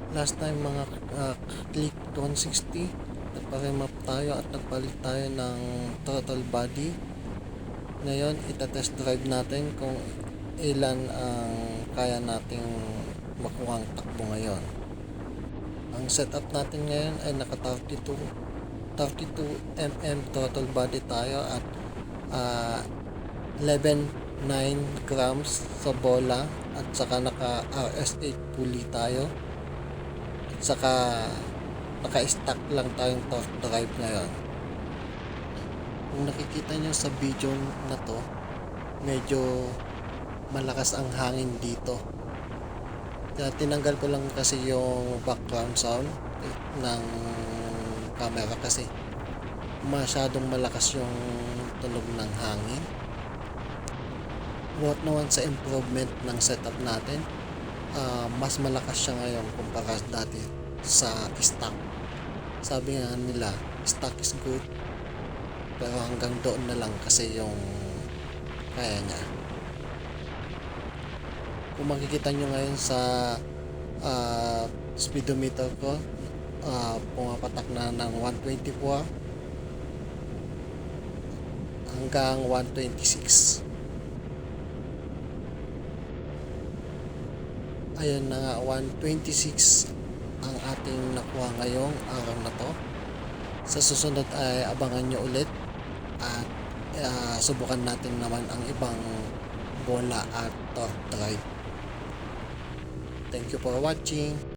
Last time mga click 160, nagpa-remap tayo at nagpalit tayo ng throttle body. Ngayon itatest drive natin kung ilan ang kaya nating makuhang takbo ngayon. Ang setup natin ngayon ay naka 32mm throttle body tayo at 11.9 grams sa bola, at saka naka RS8 pulley tayo, at saka naka-stack lang tayong torque drive ngayon. Kung nakikita nyo sa video na to, medyo malakas ang hangin dito. Kaya tinanggal ko lang kasi yung background sound ng camera kasi masyadong malakas yung tunog ng hangin. Worth naman sa improvement ng setup natin, mas malakas siya ngayon kumpara dati sa stock. Sabi nga nila, stock is good, pero hanggang doon na lang kasi yung kaya niya. Kung makikita nyo ngayon sa speedometer ko, pumapatak na ng 124 hanggang 126. Ayun na nga, 126 ang ating nakuha ngayong araw na to. Sa susunod ay abangan nyo ulit at subukan natin naman ang ibang bola at torque drive. Thank you for watching.